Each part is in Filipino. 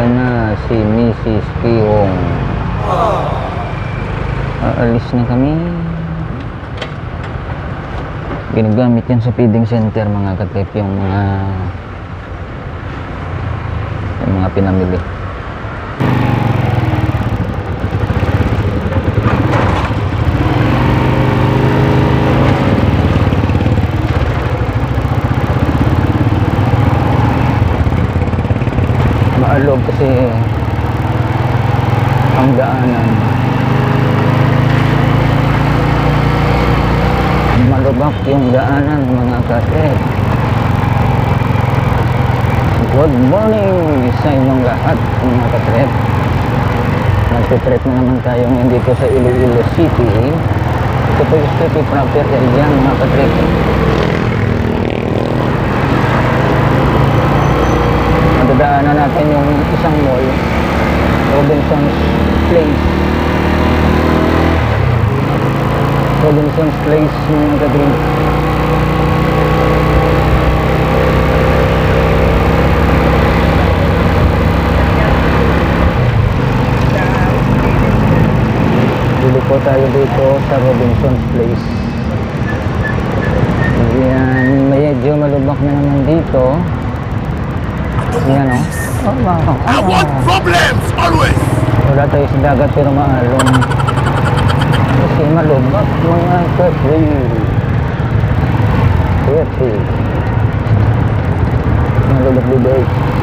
Ayan na si Mrs. Pihong. Aalis na kami. Ginagamit yan sa feeding center mga katrip, yung mga pinamili. Maalog kasi ang daanan. Malubak yung daanan mga katrip. Good morning sa inyong lahat mga katrip. Nagtitrip na naman tayo ngayon dito sa Iloilo City. Ito po yung city proper area mga katrip. Madadaanan natin yung isang mall, Robinson's Place. Robinson's Place mga katrip. Dito po tayo dito sa Robinson's Place. Ayan, medyo malubak na naman dito. Ayan o. I want problems always. Wala tayo sa dagat pero maalong. Kasi malubak mga katrip. Malubak dito.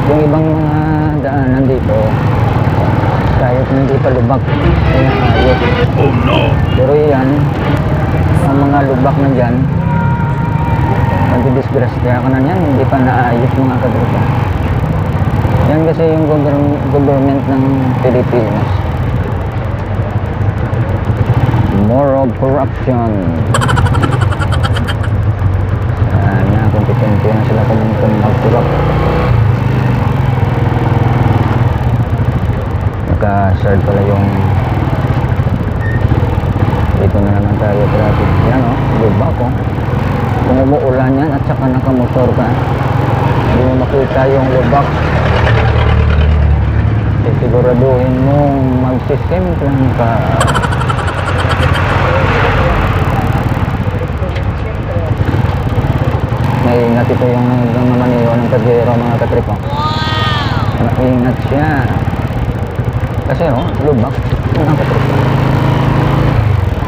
Yung ibang mga daanan dito, kahit hindi pa lubak, ayos. Oh no! Pero yan, ang mga lubak na dyan, magdidisgrasya ka na yan, hindi pa naayos mga katrip. Yan kasi yung government ng Pilipinas. More of corruption. Sana kompetente na sila kung mag-corrupt. Naka-shard pala yung dito na naman tayo traffic. Yan o, diba ko? Kung umuulan yan at saka nakamotor ka, hindi mo makita yung lubak. Siguraduhin mong mag-system-plan ka. Naingat ito yung namaniyo ng pagdero mga katripo. Naingat siya. Kasi lubak mga katripo.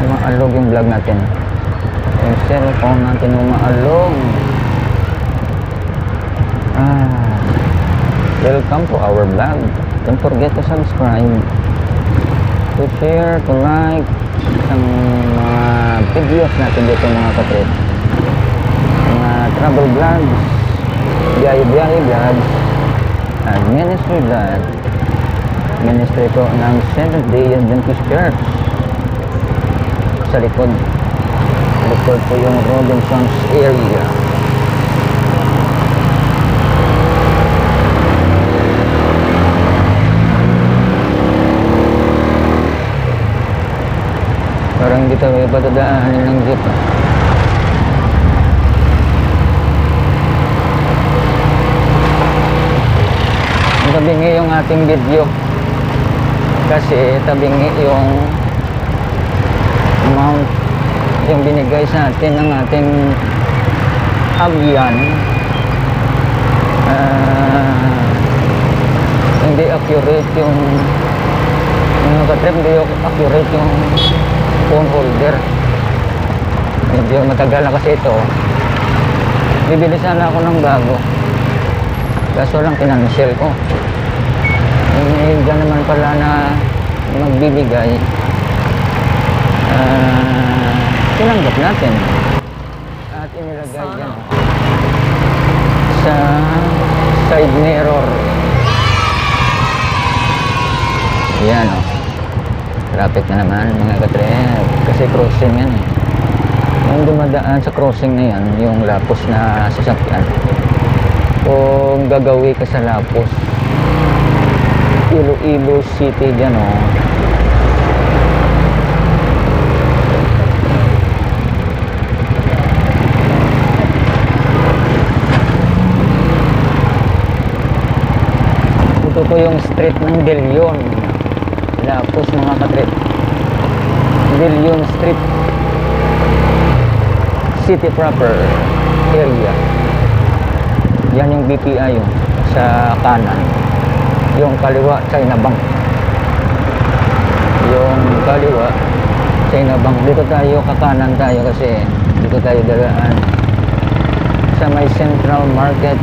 Maalog yung vlog natin. Yung cellphone natin maalog. Welcome to our vlog. Don't forget to subscribe, to share, to like ang mga videos natin dito mga katrip. Mga travel vlogs, biyahe vlogs, at ministry vlog. Ministry po ng Seventh-day Adventist Church. Sa likod po yung Robinson's area. Parang hindi tayo patadaanin ng jeep. Tabingi yung ating video. Kasi tabingi yung amount yung binigay sa atin ng ating abyan. Hindi accurate yung mga katrip, hindi accurate yung phone holder. Medyo matagal na kasi ito. Bibili sana ako ng bago, kaso lang financial ko. Diyan naman pala na magbibigay, tinanggap natin at inilagay dyan sa side mirror. Yan traffic na naman mga katrip, kasi crossing yan yung dumadaan sa crossing na yan, yung lapos na sasakyan. Kung gagawi ka sa lapos Iloilo City dyan Ito po yung street ng De Leon. Lapos mga katrip. De Leon Street. City proper area. Yan yung BPI yun, sa kanan. Yung kaliwa, China Bank. Yung kaliwa, China Bank. Dito tayo, kakanan tayo kasi dito tayo dalaan sa may Central Market.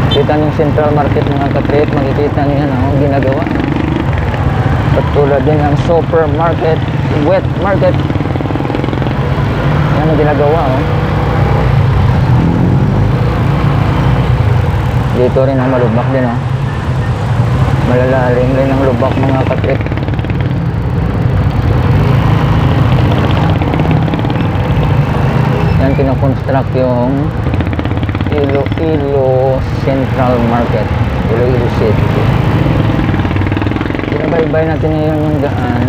Kita yung Central Market mga katrip, makikita nyo yan ang ginagawa. Patulad din ang supermarket, wet market. Yan ang ginagawa, oh. Dito rin ang malubak din, oh. Malalalim rin ang lubak mga katrip. Yan kinakonstruct yung Iloilo Central Market, Iloilo City. Binabaybay natin ngayon yung daan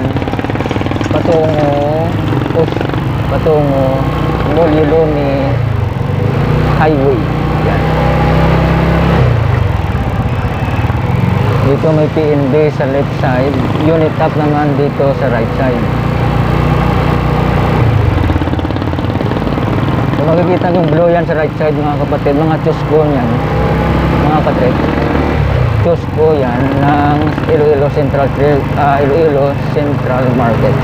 patungo Molyeloni Highway. Yan. Dito may PNB sa left side, unit up naman dito sa right side. So makikita yung blue yan sa right side mga kapatid, mga Chusco yan, mga kapatid. Chusco yan ng Iloilo Central Market.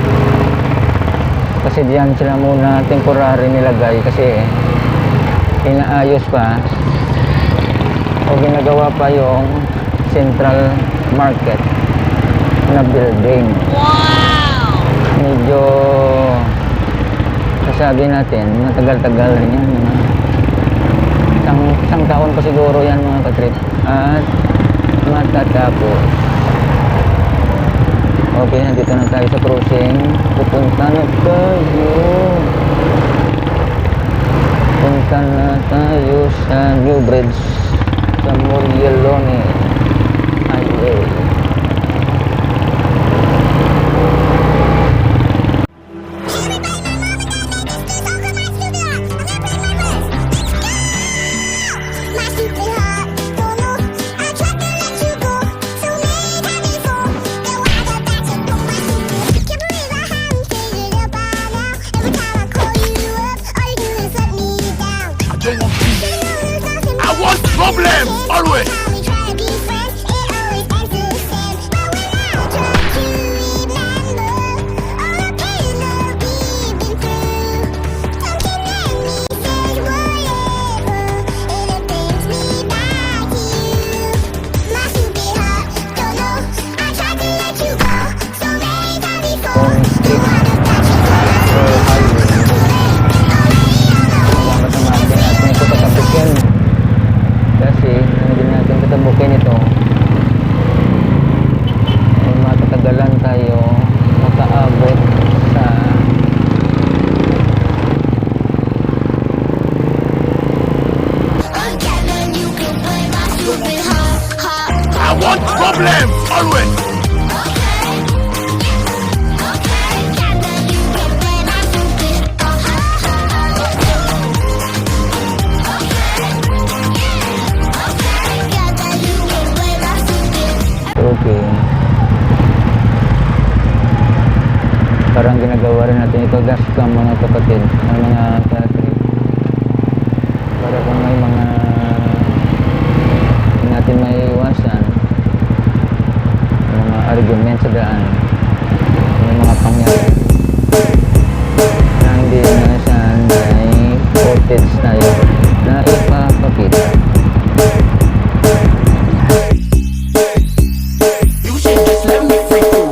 Kasi diyan sila muna temporary nilagay kasi inaayos pa o ginagawa pa yung Central Market na building. Wow! Medyo sasabi natin matagal-tagal rin yan, isang taon pa siguro yan mga katrip at matatapos. Okay, nandito na tayo sa crossing. Punta na tayo sa New Bridge sa Molyeloni Highway. I want problems always. Kasi ano din natin katabukin ito, matatagalan tayo makaabot sa I want problems always. okay. Parang ginagawa rin natin ito dashcam mga kapatid, ang mga katrip, para kung may mga hindi natin may iwasan mga argument sa daan, may mga pangyayari na hindi na saan may footage tayo na ipapakita. You should just let me freak you.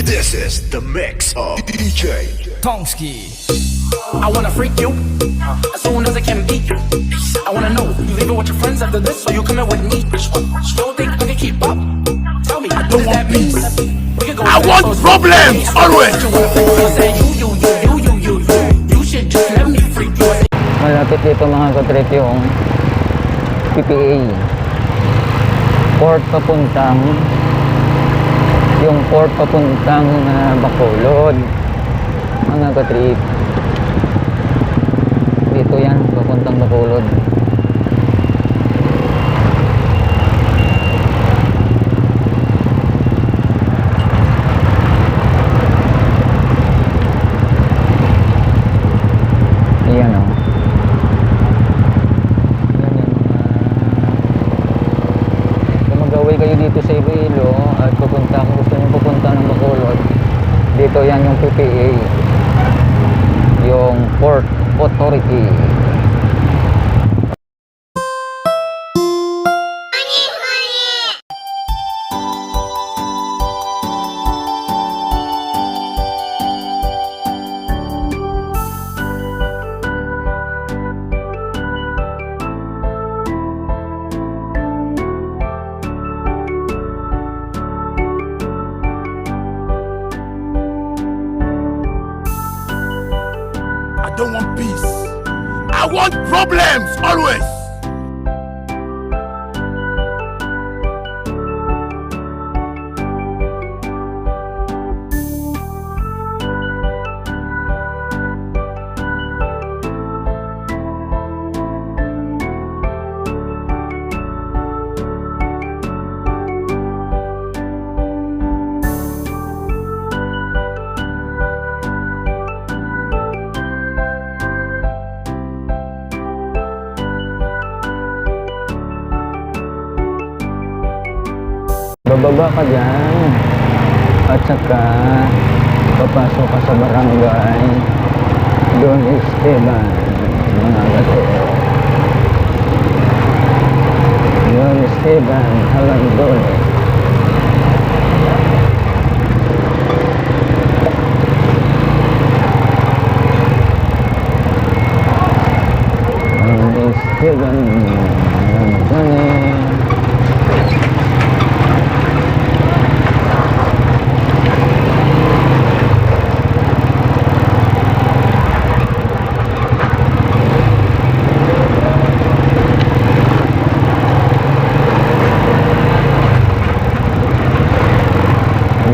This is the mix of DJ Tomsky. I wanna freak you as soon as I can beat you. I wanna know you leaving with your friends after this, or you coming with me? Don't think I can keep up. Tell me, what does that mean? We can go I back, want so it's problems me. always. You wanna freak you, I say you. You should just let me freak you. I say, Malapit dito mga katrip yung PPA, port papuntang yung port papuntang Bacolod, mga katrip. Dito yan, papuntang Bacolod. Yan o. Kung mag-away kayo dito sa Iloilo at pupunta, kung gusto nyo pupunta ng Bacolod, dito yan yung PPA, yung Port Authority. I don't want peace. I want problems always. Bababa ka dyan at saka papasok ka sa barangay Don Esteban, mga gato. Don Esteban, Alandones. Don Esteban, Alandones.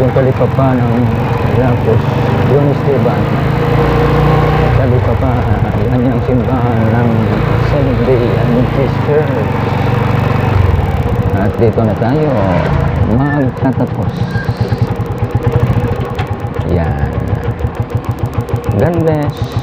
Yung talipapa ng Lapos, Don Esteban. Talipapa, yan yung simbahan ng Seventh-day Adventist Church. At dito na tayo magtatapos. Yan. God bless.